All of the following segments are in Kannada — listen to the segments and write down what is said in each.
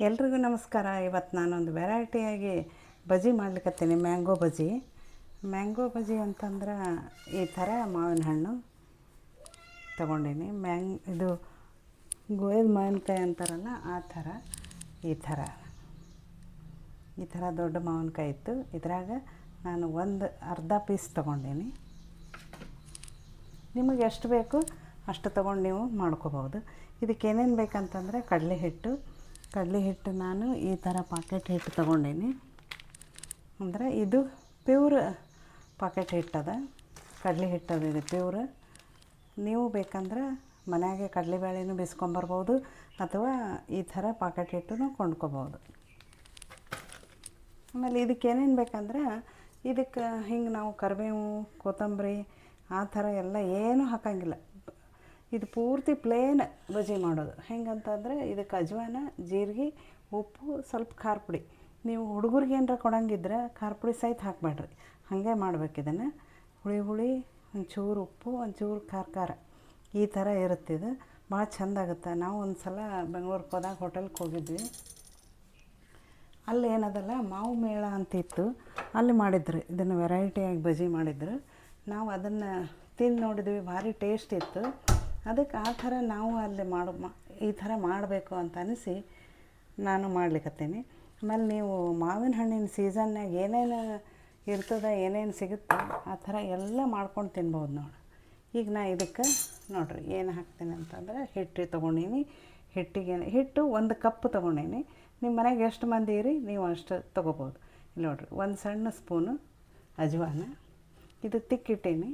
ಎಲ್ರಿಗೂ ನಮಸ್ಕಾರ. ಇವತ್ತು ನಾನೊಂದು ವೆರೈಟಿಯಾಗಿ ಬಜ್ಜಿ ಮಾಡ್ಲಿಕ್ಕತ್ತೀನಿ. ಮ್ಯಾಂಗೋ ಬಜ್ಜಿ ಅಂತಂದ್ರೆ ಈ ಥರ ಮಾವಿನ ಹಣ್ಣು ತೊಗೊಂಡೀನಿ. ಇದು ಗೋಯದ ಮಾವಿನಕಾಯಿ ಅಂತಾರಲ್ಲ ಆ ಥರ ಈ ಥರ ದೊಡ್ಡ ಮಾವಿನಕಾಯಿ ಇತ್ತು. ಇದ್ರಾಗ ನಾನು ಅರ್ಧ ಪೀಸ್ ತೊಗೊಂಡೀನಿ. ನಿಮಗೆ ಎಷ್ಟು ಬೇಕು ಅಷ್ಟು ತೊಗೊಂಡು ನೀವು ಮಾಡ್ಕೋಬೋದು. ಇದಕ್ಕೆ ಏನೇನು ಬೇಕಂತಂದರೆ ಕಡಲೆ ಹಿಟ್ಟು ನಾನು ಈ ಥರ ಪಾಕೆಟ್ ಹಿಟ್ಟು ತೊಗೊಂಡೀನಿ. ಅಂದರೆ ಇದು ಪ್ಯೂರ್ ಪಾಕೆಟ್ ಹಿಟ್ಟದ ಕಡಲೆ ಹಿಟ್ಟದ, ಇದು ಪ್ಯೂರ್. ನೀವು ಬೇಕಂದ್ರೆ ಮನೆಯಾಗೆ ಕಡಲೆಬೇಳೆನೂ ಬಿಸ್ಕೊಂಬರ್ಬೋದು ಅಥವಾ ಈ ಥರ ಪಾಕೆಟ್ ಹಿಟ್ಟನ್ನು ಕೊಂಡ್ಕೊಬೋದು. ಆಮೇಲೆ ಇದಕ್ಕೆ ಏನೇನು ಬೇಕಂದ್ರೆ ಇದಕ್ಕೆ ಹಿಂಗೆ ನಾವು ಕರಿಬೇವು, ಕೊತ್ತಂಬರಿ ಆ ಥರ ಎಲ್ಲ ಏನೂ ಹಾಕೋಂಗಿಲ್ಲ. ಇದು ಪೂರ್ತಿ ಪ್ಲೇನ್ ಬಜ್ಜಿ ಮಾಡೋದು. ಹೆಂಗಂತಂದರೆ ಇದಕ್ಕೆ ಅಜ್ವಾನ, ಜೀರಿಗೆ, ಉಪ್ಪು, ಸ್ವಲ್ಪ ಖಾರ ಪುಡಿ. ನೀವು ಹುಡುಗರಿಗೆ ಏನಾರ ಕೊಡೋಂಗಿದ್ರೆ ಖಾರ ಪುಡಿ ಸಹಿತ ಹಾಕಬೇಡ್ರಿ, ಹಾಗೆ ಮಾಡ್ಬೇಕು. ಇದನ್ನು ಹುಳಿ ಒಂಚೂರು ಉಪ್ಪು, ಒಂಚೂರು ಖಾರ ಈ ಥರ ಇರುತ್ತೆ. ಇದು ಭಾಳ ಚೆಂದಾಗುತ್ತೆ. ನಾವು ಒಂದು ಸಲ ಬೆಂಗಳೂರಿಗೆ ಹೋದಾಗ ಹೋಟೆಲ್ಗೆ ಹೋಗಿದ್ವಿ. ಅಲ್ಲಿ ಏನದಲ್ಲ ಮಾವು ಮೇಳ ಅಂತಿತ್ತು, ಅಲ್ಲಿ ಮಾಡಿದ್ರು ಇದನ್ನು ವೆರೈಟಿಯಾಗಿ ಬಜ್ಜಿ ಮಾಡಿದ್ರು. ನಾವು ಅದನ್ನು ತಿಂದು ನೋಡಿದ್ವಿ, ಭಾರಿ ಟೇಸ್ಟ್ ಇತ್ತು. ಅದಕ್ಕೆ ಆ ಥರ ನಾವು ಅಲ್ಲಿ ಈ ಥರ ಮಾಡಬೇಕು ಅಂತ ಅನಿಸಿ ನಾನು ಮಾಡ್ಲಿಕ್ಕತ್ತೀನಿ. ಆಮೇಲೆ ನೀವು ಮಾವಿನ ಹಣ್ಣಿನ ಸೀಸನ್ನಾಗ ಏನೇನು ಇರ್ತದೆ, ಏನೇನು ಸಿಗುತ್ತೆ ಆ ಥರ ಎಲ್ಲ ಮಾಡ್ಕೊಂಡು ತಿನ್ಬೋದು ನೋಡಿ. ಈಗ ನಾ ಇದಕ್ಕೆ ನೋಡಿರಿ ಏನು ಹಾಕ್ತೀನಿ ಅಂತಂದರೆ ಹಿಟ್ಟು ತೊಗೊಂಡೀನಿ. ಹಿಟ್ಟು 1 ಕಪ್ ತೊಗೊಂಡೀನಿ. ನಿಮ್ಮ ಮನೆಗೆ ಎಷ್ಟು ಮಂದಿ ಇರಿ ನೀವು ಅಷ್ಟು ತೊಗೋಬೋದು. ಇಲ್ಲಿ ನೋಡಿರಿ, 1 ಸಣ್ಣ ಸ್ಪೂನು ಅಜ್ವಾನ, ಇದು ತಿಕ್ಕಿಟ್ಟೀನಿ.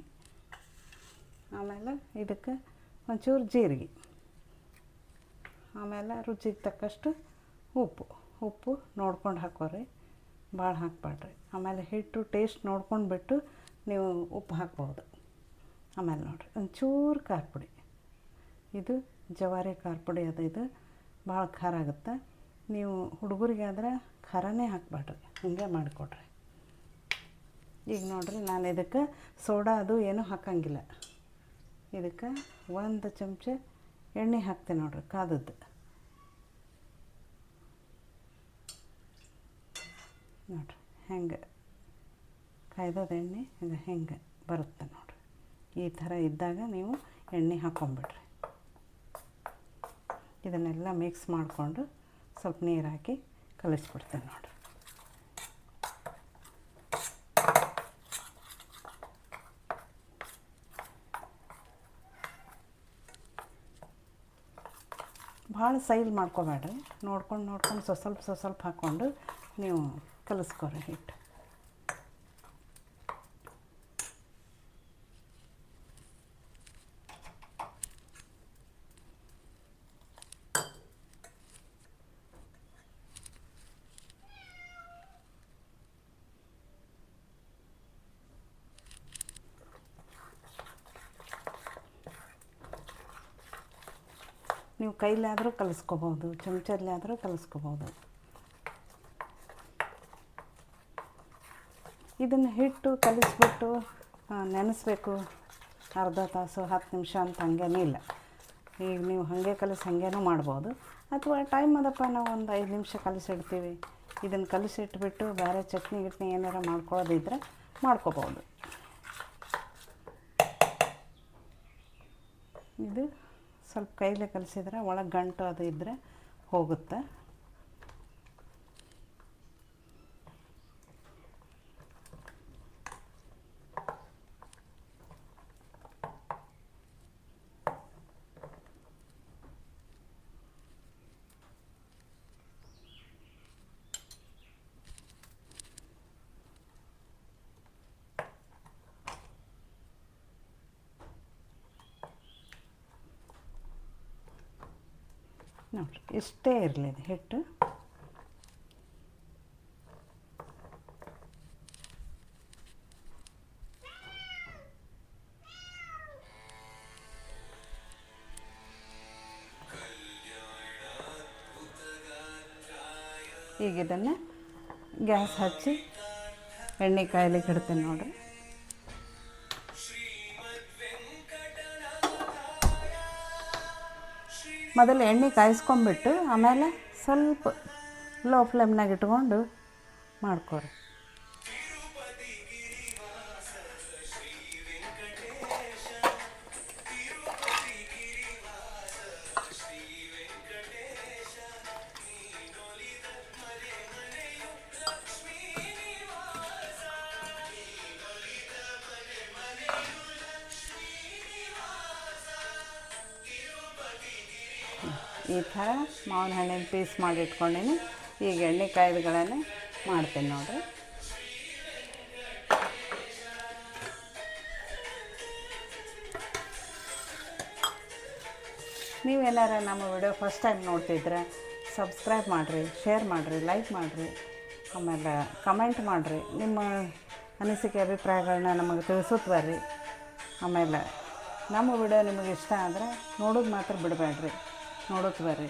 ಆಮೇಲೆ ಇದಕ್ಕೆ ಒಂಚೂರು ಜೀರಿಗೆ, ಆಮೇಲೆ ರುಚಿಗೆ ತಕ್ಕಷ್ಟು ಉಪ್ಪು ನೋಡ್ಕೊಂಡು ಹಾಕೋರಿ, ಭಾಳ ಹಾಕಬೇಡ್ರಿ. ಆಮೇಲೆ ಹಿಟ್ಟು ಟೇಸ್ಟ್ ನೋಡ್ಕೊಂಡ್ಬಿಟ್ಟು ನೀವು ಉಪ್ಪು ಹಾಕ್ಬೋದು. ಆಮೇಲೆ ನೋಡಿರಿ ಒಂಚೂರು ಖಾರ ಪುಡಿ, ಇದು ಜವಾರಿ ಖಾರ ಪುಡಿ ಅದು. ಇದು ಭಾಳ ಖಾರ ಆಗುತ್ತೆ. ನೀವು ಹುಡುಗರಿಗೆ ಆದ್ರೆ ಖಾರನೇ ಹಾಕಬೇಡ್ರಿ, ಹೀಗೆ ಮಾಡಿಕೊಡ್ರಿ. ಈಗ ನೋಡಿರಿ ನಾನು ಇದಕ್ಕೆ ಸೋಡಾ ಅದು ಏನೂ ಹಾಕೋಂಗಿಲ್ಲ. ಇದಕ್ಕೆ 1 ಚಮಚ ಎಣ್ಣೆ ಹಾಕ್ತೀನಿ ನೋಡಿರಿ, ಕಾದದ್ದು. ನೋಡಿರಿ ಹೆಂಗೆ ಕಾಯ್ದದ ಎಣ್ಣೆ ಇದು ಹೆಂಗೆ ಬರುತ್ತೆ ನೋಡಿರಿ. ಈ ಥರ ಇದ್ದಾಗ ನೀವು ಎಣ್ಣೆ ಹಾಕ್ಕೊಂಬಿಡ್ರಿ. ಇದನ್ನೆಲ್ಲ ಮಿಕ್ಸ್ ಮಾಡಿಕೊಂಡು ಸ್ವಲ್ಪ ನೀರು ಹಾಕಿ ಕಲಿಸ್ಬಿಡ್ತೀನಿ ನೋಡಿರಿ. ಭಾಳ ಸೈಲ್ ಮಾಡ್ಕೋಬೇಡ್ರಿ, ನೋಡ್ಕೊಂಡು ಸ್ವಲ್ಪ ಹಾಕ್ಕೊಂಡು ನೀವು ಕಲಿಸ್ಕೊರಿ ಹಿಟ್ಟು. ನೀವು ಕೈಲಾದರೂ ಕಲಿಸ್ಕೋಬೋದು, ಚಮಚದಲ್ಲಾದರೂ ಕಲಿಸ್ಕೋಬೋದು. ಇದನ್ನು ಹಿಟ್ಟು ಕಲಿಸ್ಬಿಟ್ಟು ನೆನೆಸ್ಬೇಕು ಅರ್ಧ ತಾಸು 10 ನಿಮಿಷ ಅಂತ ಹಂಗೇನೂ ಇಲ್ಲ. ಈಗ ನೀವು ಹಾಗೆ ಹಾಗೇನೂ ಮಾಡ್ಬೋದು. ಅಥವಾ ಟೈಮ್ ಅದಪ್ಪ ನಾವು ಒಂದು 5 ನಿಮಿಷ ಕಲಿಸಿಡ್ತೀವಿ, ಇದನ್ನು ಕಲಿಸಿಟ್ಬಿಟ್ಟು ಬೇರೆ ಚಟ್ನಿ ಏನಾರು ಮಾಡ್ಕೊಳ್ಳೋದಿದ್ರೆ ಮಾಡ್ಕೋಬೋದು. ಇದು ಸ್ವಲ್ಪ ಕೈಲೇ ಕಲಿಸಿದ್ರೆ ಒಳಗೆ ಗಂಟು ಅದು ಇದ್ದರೆ ಹೋಗುತ್ತೆ. ನೋಡಿರಿ ಇಷ್ಟೇ ಇರಲಿ ಇದು ಹಿಟ್ಟು. ಈಗ ಇದನ್ನು ಗ್ಯಾಸ್ ಹಚ್ಚಿ ಎಣ್ಣೆ ಕಾಯ್ಲಿಕ್ಕೆ ಇಡ್ತೀನಿ ನೋಡಿರಿ. ಮೊದಲು ಎಣ್ಣೆ ಕಾಯಿಸ್ಕೊಂಬಿಟ್ಟು ಆಮೇಲೆ ಸ್ವಲ್ಪ ಲೋ ಫ್ಲೇಮ್ನಾಗ ಇಟ್ಕೊಂಡು ಮಾಡ್ಕೊರಿ. ಈ ಥರ ಮಾವಿನ ಹಣ್ಣಿನ ಪೀಸ್ ಮಾಡಿ ಇಟ್ಕೊಂಡೀನಿ. ಈಗ ಎಣ್ಣೆ ಕಾಯ್ದುಗಳನ್ನೇ ಮಾಡ್ತೀನಿ ನೋಡಿರಿ. ನೀವೇನಾರ ನಮ್ಮ ವಿಡಿಯೋ ಫಸ್ಟ್ ಟೈಮ್ ನೋಡ್ತಿದ್ರೆ ಸಬ್ಸ್ಕ್ರೈಬ್ ಮಾಡಿರಿ, ಶೇರ್ ಮಾಡಿರಿ, ಲೈಕ್ ಮಾಡಿರಿ, ಆಮೇಲೆ ಕಮೆಂಟ್ ಮಾಡಿರಿ. ನಿಮ್ಮ ಅನಿಸಿಕೆ ಅಭಿಪ್ರಾಯಗಳನ್ನ ನಮಗೆ ತಿಳಿಸುತ್ತ ಬರ್ರಿ. ಆಮೇಲೆ ನಮ್ಮ ವಿಡಿಯೋ ನಿಮಗೆ ಇಷ್ಟ ಆದರೆ ನೋಡೋದು ಮಾತ್ರ ಬಿಡಬೇಡ್ರಿ, ನೋಡೋದು ಬರ್ರಿ.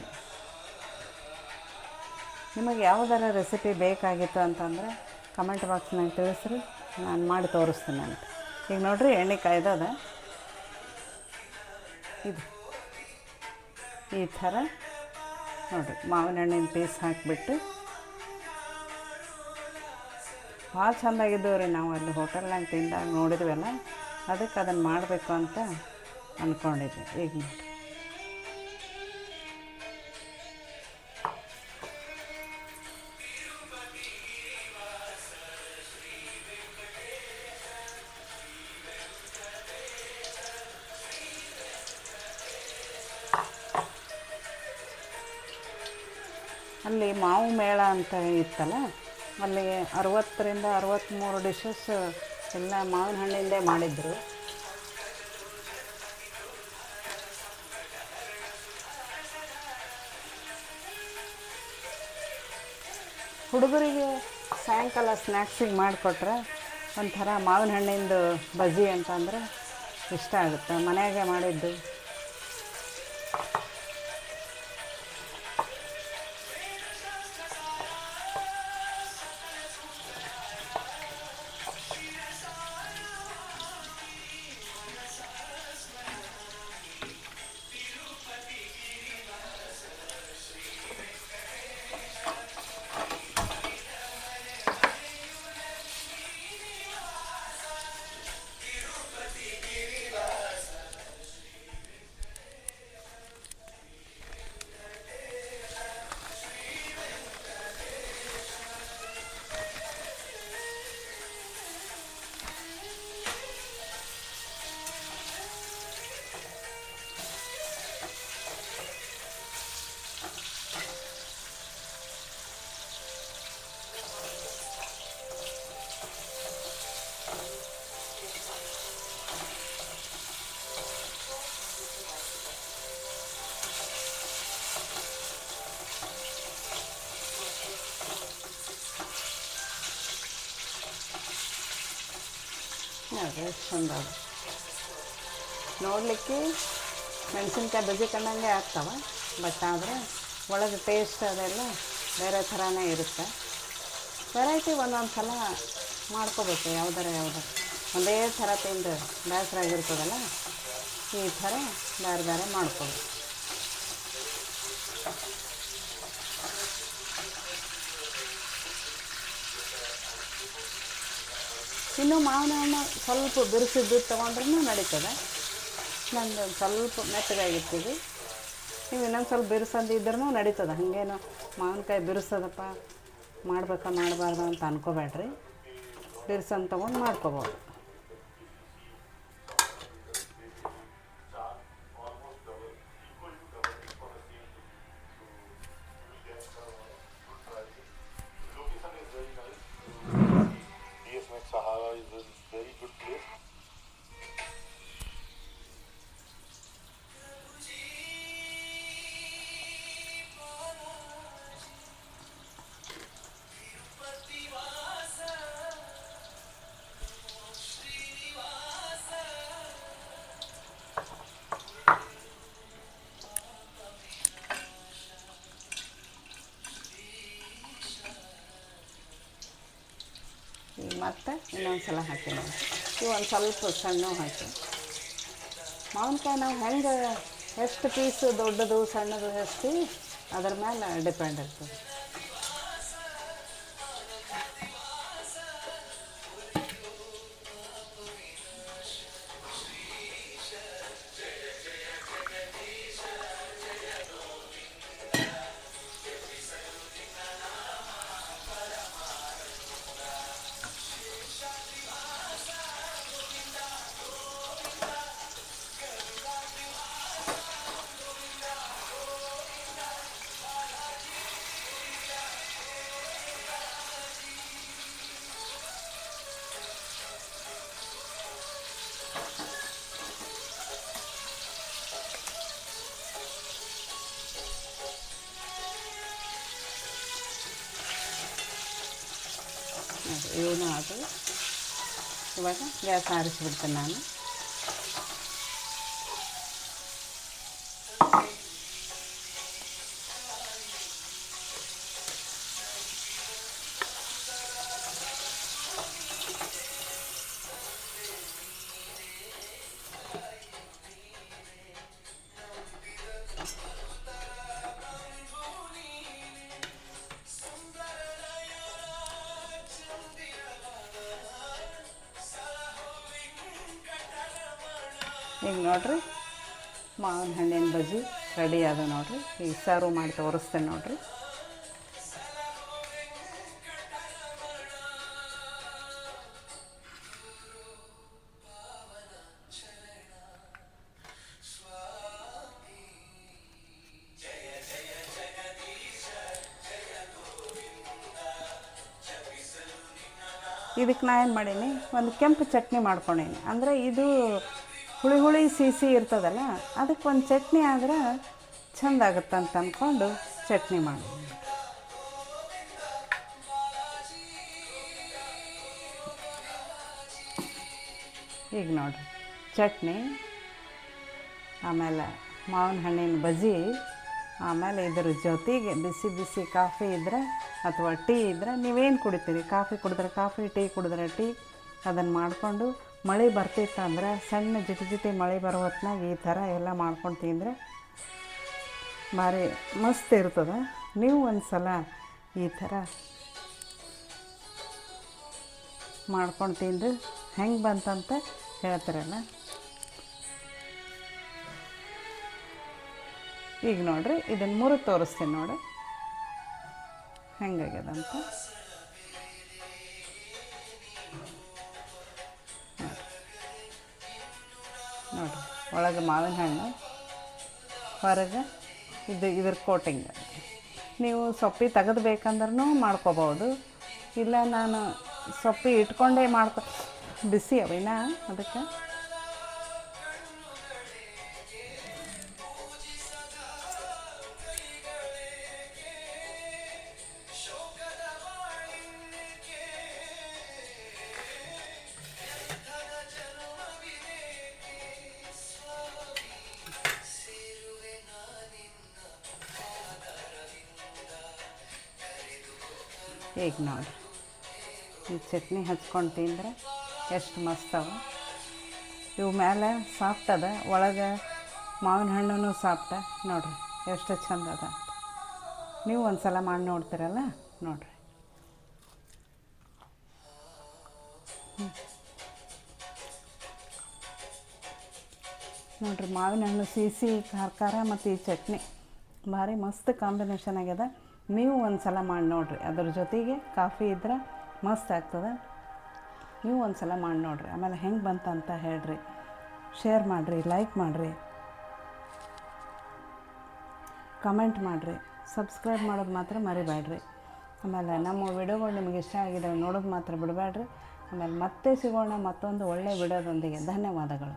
ನಿಮಗೆ ಯಾವುದಾರ ರೆಸಿಪಿ ಬೇಕಾಗಿತ್ತು ಅಂತಂದರೆ ಕಮೆಂಟ್ ಬಾಕ್ಸ್ನಾಗ ತಿಳಿಸ್ರಿ, ನಾನು ಮಾಡಿ ತೋರಿಸ್ತೀನಿ ಅಂತ. ಈಗ ನೋಡಿರಿ ಎಣ್ಣೆ ಕಾಯ್ದದ. ಇದು ಈ ಥರ ನೋಡಿರಿ ಮಾವಿನ ಹಣ್ಣಿನ ಪೀಸ್ ಹಾಕಿಬಿಟ್ಟು ಭಾಳ ಚೆಂದಾಗಿದ್ದವು ರೀ. ನಾವು ಅಲ್ಲಿ ಹೋಟೆಲ್ನಾಗ ತಿಂದಾಗ ನೋಡಿದ್ವಲ್ಲ, ಅದಕ್ಕೆ ಅದನ್ನು ಮಾಡಬೇಕು ಅಂತ ಅಂದ್ಕೊಂಡಿದ್ದೆ. ಈಗ ನೋಡಿ ಅಲ್ಲಿ ಮಾವು ಮೇಳ ಅಂತ ಇತ್ತಲ್ಲ, ಅಲ್ಲಿ 60ರಿಂದ 63 ಡಿಶಸ್ ಎಲ್ಲ ಮಾವಿನ ಹಣ್ಣಿಂದೇ ಮಾಡಿದ್ರು. ಹುಡುಗರಿಗೆ ಸಾಯಂಕಾಲ ಸ್ನ್ಯಾಕ್ಸಿಗೆ ಮಾಡಿಕೊಟ್ರೆ ಒಂಥರ ಮಾವಿನ ಹಣ್ಣಿಂದು ಬಜ್ಜಿ ಅಂತಂದರೆ ಇಷ್ಟ ಆಗುತ್ತೆ. ಮನೆಯಾಗೆ ಮಾಡಿದ್ದು ಎಷ್ಟು ಚಂದ ನೋಡಲಿಕ್ಕೆ ಮೆಣಸಿನ್ಕಾಯಿ ಬಜ್ಜಿ ಕಂಡಂಗೆ ಆಗ್ತವೆ. ಬಟ್ ಆದರೆ ಒಳಗೆ ಟೇಸ್ಟ್ ಅದೆಲ್ಲ ಬೇರೆ ಥರನೇ ಇರುತ್ತೆ. ವೆರೈಟಿ ಒಂದೊಂದು ಸಲ ಮಾಡ್ಕೋಬೇಕು. ಯಾವ್ದಾರ ಒಂದೇ ಥರ ತಿಂದು ಬೇಸರಾಗಿರ್ತದಲ್ಲ, ಈ ಥರ ಬೇರೆ ಬೇರೆ ಮಾಡ್ಕೋಬೇಕು. ಇನ್ನು ಮಾವಿನ ಹಣ್ಣು ಸ್ವಲ್ಪ ಬಿರುಸಿದ್ದು ತೊಗೊಂಡ್ರೂ ನಡೀತದೆ. ನಂದು ಸ್ವಲ್ಪ ಮೆತ್ತಗಾಗಿರ್ತೀವಿ. ನೀವು ಇನ್ನೊಂದು ಸ್ವಲ್ಪ ಬಿರುಸಂದಿದ್ರೂ ನಡೀತದೆ. ಹಾಗೇನು ಮಾವಿನಕಾಯಿ ಬಿರುಸದಪ್ಪ ಮಾಡ್ಬೇಕಾ ಮಾಡಬಾರ್ದು ಅಂತ ಅನ್ಕೋಬೇಡ್ರಿ. ಬಿರುಸನ್ನು ತೊಗೊಂಡು ಮಾಡ್ಕೋಬೋದು. Sahara is a very good place. ಮತ್ತು ಇನ್ನೊಂದು ಸಲ ಹಾಕಿ ನೋಡಿ. ಇವು ಒಂದು ಸ್ವಲ್ಪ ಸಣ್ಣ ಹಾಕಿ. ಮಾವಿನಕಾಯಿ ನಾವು ಹೆಂಗೆ ಎಷ್ಟು ಪೀಸು ದೊಡ್ಡದು ಸಣ್ಣದು ಹಚ್ತೀವಿ ಅದ್ರ ಮೇಲೆ ಡಿಪೆಂಡ್ ಇರ್ತದೆ. ಇವನು ಅದು ಇವಾಗ ಗ್ಯಾಸ್ ಆರಿಸ್ಬಿಡ್ತೇನೆ ನಾನು. ಈಗ ನೋಡಿರಿ ಮಾವಿನ ಹಣ್ಣಿನ ಬಜ್ಜಿ ರೆಡಿ ಅದ ನೋಡಿರಿ. ಈಗ ಸರ್ವ್ ಮಾಡಿ ತೋರಿಸ್ತೇನೆ ನೋಡಿರಿ. ಇದಕ್ಕೆ ನಾ ಏನು ಮಾಡೀನಿ, ಒಂದು ಕೆಂಪು ಚಟ್ನಿ ಮಾಡ್ಕೊಂಡೀನಿ. ಅಂದರೆ ಇದು ಹುಳಿ ಹುಳಿ ಸಿಹಿ ಇರ್ತದಲ್ಲ, ಅದಕ್ಕೆ ಒಂದು ಚಟ್ನಿ ಆದ್ರೆ ಚೆಂದ ಆಗುತ್ತಂತ ಅಂದ್ಕೊಂಡು ಚಟ್ನಿ ಮಾಡಿ. ಈಗ ನೋಡಿರಿ ಚಟ್ನಿ, ಆಮೇಲೆ ಮಾವಿನ ಹಣ್ಣಿನ ಬಜ್ಜಿ, ಆಮೇಲೆ ಇದ್ರ ಜೊತೆಗೆ ಬಿಸಿ ಬಿಸಿ ಕಾಫಿ ಇದ್ದರೆ ಅಥವಾ ಟೀ ಇದ್ದರೆ, ನೀವೇನು ಕುಡಿತೀರಿ, ಕಾಫಿ ಕುಡಿದ್ರೆ ಕಾಫಿ, ಟೀ ಕುಡಿದ್ರೆ ಟೀ, ಅದನ್ನು ಮಾಡಿಕೊಂಡು ಮಳೆ ಬರ್ತಿತ್ತು ಅಂದ್ರೆ ಸಣ್ಣ ಜಿಟಿ ಮಳೆ ಬರೋ ಹೊತ್ನಾಗ ಈ ಥರ ಎಲ್ಲ ಮಾಡ್ಕೊಂಡು ತಿಂದರೆ ಭಾರಿ ಮಸ್ತ್ ಇರ್ತದೆ. ನೀವು ಒಂದು ಸಲ ಈ ಥರ ಮಾಡ್ಕೊಂಡು ತಿಂದು ಹೆಂಗೆ ಬಂತಂತ ಹೇಳ್ತಾರಲ್ಲ. ಈಗ ನೋಡಿರಿ ಇದನ್ನು ಮುರಿದು ತೋರಿಸ್ತೀನಿ ನೋಡಿ ಹೆಂಗಾಗ್ಯದಂತ. ನೋಡಿರಿ ಒಳಗೆ ಮಾವಿನ ಹಣ್ಣು, ಹೊರಗೆ ಇದ್ರ ಕೋಟಿಂಗ್. ನೀವು ಸೊಪ್ಪಿ ತೆಗೆದು ಬೇಕಂದ್ರೂ ಮಾಡ್ಕೋಬೋದು, ಇಲ್ಲ ನಾನು ಸೊಪ್ಪಿ ಇಟ್ಕೊಂಡೇ ಬಿಸಿ ಅವಿನ ಅದಕ್ಕೆ. ಈಗ ನೋಡಿ ಈ ಚಟ್ನಿ ಹಚ್ಕೊಂಡು ತಿಂದರೆ ಎಷ್ಟು ಮಸ್ತವ. ಇವು ಮೇಲೆ ಸಾಫ್ಟ್ ಅದ, ಒಳಗೆ ಮಾವಿನ ಹಣ್ಣು ಸಾಫ್ಟ. ನೋಡಿರಿ ಎಷ್ಟು ಚಂದ ಅದ ಅಂತ. ನೀವು ಒಂದು ಸಲ ಮಾಡಿ ನೋಡ್ತೀರಲ್ಲ ನೋಡಿರಿ. ನೋಡಿರಿ ಮಾವಿನ ಹಣ್ಣು ಸಿಹಿ ಖಾರ ಖಾರ ಮತ್ತು ಈ ಚಟ್ನಿ ಭಾರಿ ಮಸ್ತ್ ಕಾಂಬಿನೇಷನ್ ಆಗ್ಯದ. ನೀವು ಒಂದು ಸಲ ಮಾಡಿ ನೋಡಿರಿ. ಅದ್ರ ಜೊತೆಗೆ ಕಾಫಿ ಇದ್ರೆ ಮಸ್ತ್ ಆಗ್ತದೆ. ನೀವು ಒಂದು ಸಲ ಮಾಡಿ ನೋಡಿರಿ. ಆಮೇಲೆ ಹೆಂಗೆ ಬಂತಂತ ಹೇಳ್ರಿ, ಶೇರ್ ಮಾಡಿರಿ, ಲೈಕ್ ಮಾಡಿರಿ, ಕಮೆಂಟ್ ಮಾಡಿರಿ, ಸಬ್ಸ್ಕ್ರೈಬ್ ಮಾಡೋದು ಮಾತ್ರ ಮರಿಬೇಡ್ರಿ. ಆಮೇಲೆ ನಮ್ಮ ವಿಡಿಯೋಗಳು ನಿಮಗೆ ಇಷ್ಟ ಆಗಿದೆ ನೋಡೋದು ಮಾತ್ರ ಬಿಡಬೇಡ್ರಿ. ಆಮೇಲೆ ಮತ್ತೆ ಸಿಗೋಣ ಮತ್ತೊಂದು ಒಳ್ಳೆಯ ವಿಡಿಯೋದೊಂದಿಗೆ. ಧನ್ಯವಾದಗಳು.